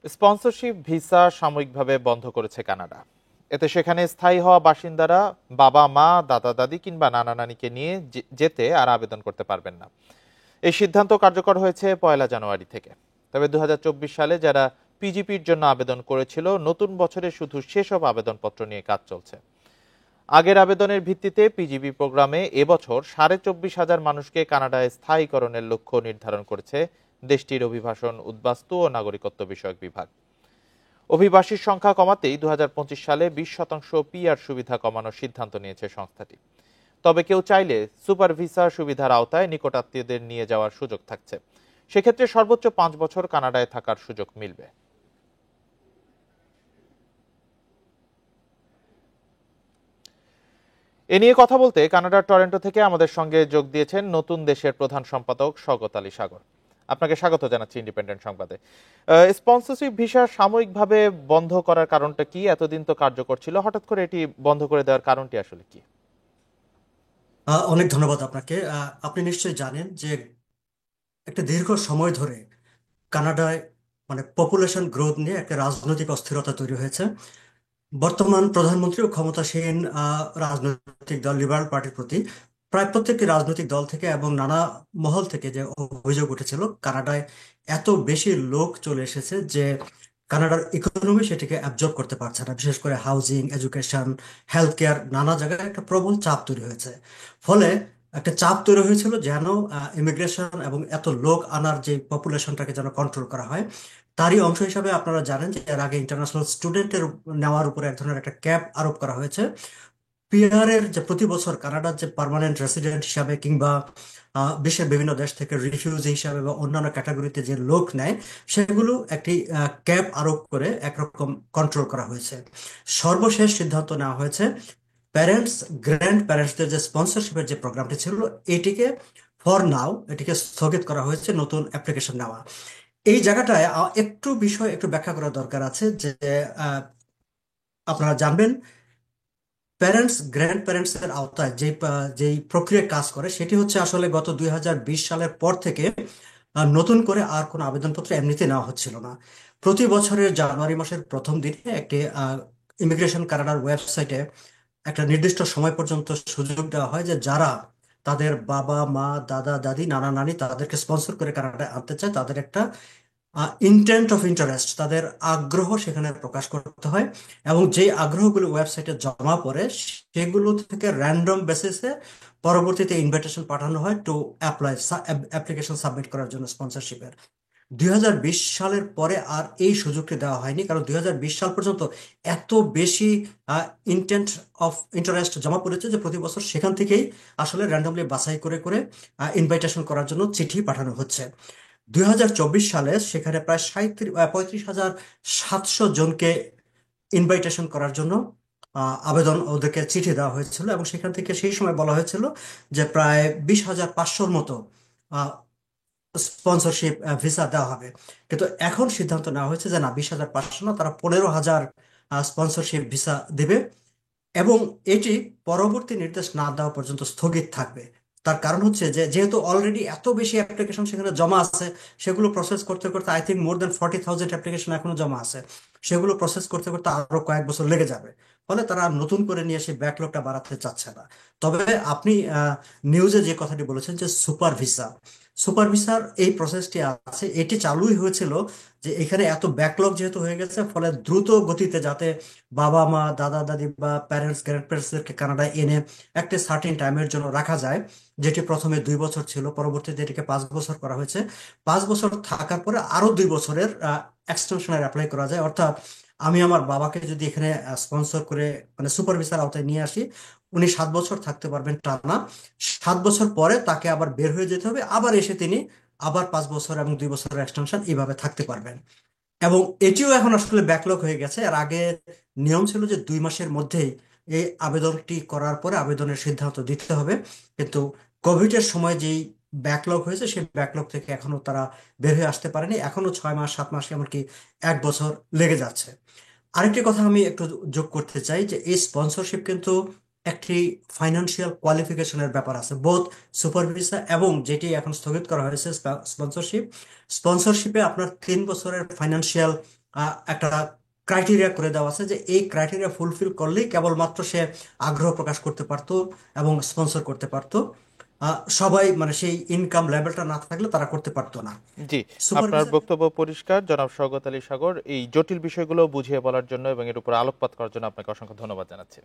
Sponsorship visa সাময়িকভাবে বন্ধ করেছে কানাডা। এতে সেখানে স্থায়ী হওয়া বাসিন্দারা বাবা মা দাদা দাদি কিংবা নানা নানিকে নিয়ে যেতে আর আবেদন করতে পারবেন না। এই সিদ্ধান্ত কার্যকর হয়েছে 1 জানুয়ারি থেকে। তবে 2024 সালে যারা পিজিপির জন্য আবেদন করেছিল, নতুন বছরে শুধু সেসব আবেদনপত্র নিয়ে কাজ চলছে। আগের আবেদনের ভিত্তিতে পিজিপি প্রোগ্রামে এবছর 24,500 মানুষকে কানাডায় স্থায়ীকরণের লক্ষ্য নির্ধারণ করেছে দেশটির অভিবাসন, উদ্বাস্তু ও নাগরিকত্ব বিষয়ক বিভাগ। অভিবাসীর সংখ্যা কমাতেই 2025 সালে 20% পিআর সুবিধা কমানোর সিদ্ধান্ত নিয়েছে সংস্থাটি। তবে কেউ চাইলে সুপার ভিসা সুবিধার আওতায় নিকটাত্মীয়দের নিয়ে যাওয়ার সুযোগ থাকছে। সেক্ষেত্রে সর্বোচ্চ 5 বছর কানাডায় থাকার সুযোগ মিলবে। এ নিয়ে কথা বলতে কানাডার টরন্টো থেকে আমাদের সঙ্গে যোগ দিয়েছেন নতুন দেশের প্রধান সম্পাদক শওকত আলী সাগর। আপনাকে স্বাগত জানাচ্ছি ইন্ডিপেন্ডেন্ট সংবাদে। স্পন্সরশিপ ভিসা সাময়িকভাবে বন্ধ করার কারণটা কি? এতদিন তো কার্যকর ছিল, হঠাৎ করে এটি বন্ধ করে দেওয়ার কারণটি আসলে কি? অনেক ধন্যবাদ আপনাকে। আপনি নিশ্চয়ই জানেন যে একটা দীর্ঘ সময় ধরে কানাডায় পপুলেশন গ্রোথ নিয়ে একটা রাজনৈতিক অস্থিরতা তৈরি হয়েছে। বর্তমান প্রধানমন্ত্রী ও ক্ষমতাসীন রাজনৈতিক দল লিবারেল পার্টির প্রতি প্রায় প্রত্যেকটি রাজনৈতিক দল থেকে এবং নানা মহল থেকে যে অভিযোগ উঠেছিল, কানাডায় এত বেশি লোক চলে এসেছে যে কানাডার ইকোনমি সেটিকে অ্যাবজর্ব করতে পারছে না। বিশেষ করে হাউজিং, এডুকেশন, হেলথ কেয়ার নানা জায়গায় একটা প্রবল চাপ তৈরি হয়েছে। ফলে একটা চাপ তৈরি হয়েছিল যেন ইমিগ্রেশন এবং এত লোক আনার যে পপুলেশনটাকে যেন কন্ট্রোল করা হয়। তারই অংশ হিসাবে আপনারা জানেন যে এর আগে ইন্টারন্যাশনাল স্টুডেন্টের নেওয়ার উপরে এক ধরনের একটা ক্যাপ আরোপ করা হয়েছে। পিআরের যে প্রতি বছর কানাডার যে পার্মানেন্ট রেসিডেন্ট হিসাবে কিংবা বিশ্বের বিভিন্ন দেশ থেকে রিফিউজি হিসাবে বা অন্যান্য ক্যাটাগরিতে যে লোক নেয়, সেগুলো একটি ক্যাপ আরোপ করে একরকম কন্ট্রোল করা হয়েছে। সর্বশেষ সিদ্ধান্ত নেওয়া হয়েছে প্যারেন্টস, গ্র্যান্ড প্যারেন্টসদের যে স্পন্সরশিপের যে প্রোগ্রামটি ছিল, এটিকে ফর নাও এটিকে স্থগিত করা হয়েছে নতুন অ্যাপ্লিকেশন নেওয়া। এই জায়গাটায় একটু বিষয় একটু ব্যাখ্যা করা দরকার আছে যে আহ, আপনারা জানবেন প্যারেন্টস গ্র্যান্ড প্যারেন্টস এর আওতায় যেই প্রক্রিয়া কাজ করে সেটি হচ্ছে আসলে গত 2020 সালের পর থেকে নতুন করে আর কোনো আবেদনপত্র এমনিতে নেওয়া হচ্ছিল না। প্রতি বছরের জানুয়ারি মাসের প্রথম দিনে একটি ইমিগ্রেশন কানাডার ওয়েবসাইটে একটা নির্দিষ্ট সময় পর্যন্ত সুযোগ দেওয়া হয় যে যারা তাদের বাবা মা দাদা দাদি নানা নানি তাদেরকে স্পন্সর করে কানাডায় আনতে চায়, তাদের একটা ইন্টেন্ট অফ ইন্টারেস্ট, তাদের আগ্রহ সেখানে প্রকাশ করতে হয়। এবং যে আগ্রহগুলো ওয়েবসাইটে জমা পড়ে সেগুলো থেকে র্যান্ডম বেসিসে পরবর্তীতে ইনভিটেশন পাঠানো হয় টু অ্যাপ্লাই, অ্যাপ্লিকেশন সাবমিট করার জন্য স্পন্সরশিপের। 2020 সালের পরে আর এই সুযোগটি দেওয়া হয়নি, কারণ 2020 সাল পর্যন্ত এত বেশি ইন্টেন্ট অফ ইন্টারেস্ট জমা পড়েছে যে প্রতি বছর সেখান থেকেই আসলে র্যান্ডমলি বাছাই করে করে ইনভাইটেশন করার জন্য চিঠি পাঠানো হচ্ছে। 2024 সালে সেখানে প্রায় 35,700 জনকে ইনভাইটেশন করার জন্য আবেদন ওদেরকে চিঠি দেওয়া হয়েছিল, এবং সেখান থেকে সেই সময় বলা হয়েছিল যে প্রায় 20,500-র মতো স্পন্সরশিপ ভিসা দেওয়া হবে। কিন্তু এখন সিদ্ধান্ত নেওয়া হয়েছে যে না, 20,500 না, তারা 15,000 স্পন্সরশিপ ভিসা দেবে, এবং এটি পরবর্তী নির্দেশ না দেওয়া পর্যন্ত স্থগিত থাকবে। তার কারণ হচ্ছে যে যেহেতু অলরেডি এত বেশি অ্যাপ্লিকেশন সেখানে জমা আছে, সেগুলো প্রসেস করতে করতে I think more than 40,000 application এখনো জমা আছে, সেগুলো প্রসেস করতে করতে আরো কয়েক বছর লেগে যাবে। ফলে তারা আর নতুন করে নিয়ে সেই ব্যাকলগটা বাড়াতে চাচ্ছে না। তবে আপনি নিউজে যে কথাটি বলেছেন যে সুপার ভিসা, সুপার ভিসার এই প্রসেসটি আছে, এটি চালুই হয়েছিল যে এখানে এত ব্যাকলগ যেহেতু হয়ে গেছে, ফলে দ্রুত গতিতে যাতে বাবা মা দাদা দাদি বা প্যারেন্টস গ্র্যান্ড প্যারেন্টসদেরকে কানাডায় এনে একটা সার্টেন টাইমের জন্য রাখা যায়। যেটি প্রথমে 2 বছর ছিল, পরবর্তীতে এটিকে 5 বছর করা হয়েছে। 5 বছর থাকার পরে আরো 2 বছরের এক্সটেনশনের অ্যাপ্লাই করা যায়। অর্থাৎ আমি আমার বাবাকে যদি এখানে স্পন্সর করে সুপার ভিসার আওতায় নিয়ে আসি, উনি 7 বছর থাকতে পারবেন টানা। 7 বছর পরে তাকে আবার বের হয়ে যেতে হবে, আবার এসে তিনি আবার 5 বছর এবং 2 বছরের এক্সটেনশন এইভাবে থাকতে পারবেন। এবং এটিও এখন আসলে ব্যাকলগ হয়ে গেছে। আর আগে নিয়ম ছিল যে 2 মাসের মধ্যেই এই আবেদনটি করার পরে আবেদনের সিদ্ধান্ত দিতে হবে। কিন্তু কোভিড এর সময় যেই ব্যাকলগ হয়েছে সেই ব্যাকলগ থেকে এখনো তারা বের হয়ে আসতে পারেনি, এখনো 6 মাস 7 মাস এমনকি 1 বছর লেগে যাচ্ছে। আরেকটি কথা আমি একটু যোগ করতে চাই যে এই স্পন্সরশিপ কিন্তু একটি ফাইন্যান্সিয়াল কোয়ালিফিকেশনের ব্যাপার আছে, বোথ সুপার ভিসা এবং যেটি এখন স্থগিত করা হয়েছে স্পন্সরশিপ। স্পন্সরশিপে আপনার 3 বছরের ফাইন্যান্সিয়াল একটা ক্রাইটেরিয়া করে দেওয়া আছে, যে এই ক্রাইটেরিয়া ফুলফিল করলেই কেবলমাত্র সে আগ্রহ প্রকাশ করতে পারতো এবং স্পন্সর করতে পারতো। সবাই মানে সেই ইনকাম লেভেলটা না থাকলে তারা করতে পারতো না। জি, সুপার আপনার ভিসা। বক্তব্য পরিষ্কার জনাব শওকত আলী সাগর। এই জটিল বিষয়গুলো বুঝিয়ে বলার জন্য এবং এর উপর আলোকপাত করার জন্য আপনাকে অসংখ্য ধন্যবাদ জানাচ্ছি।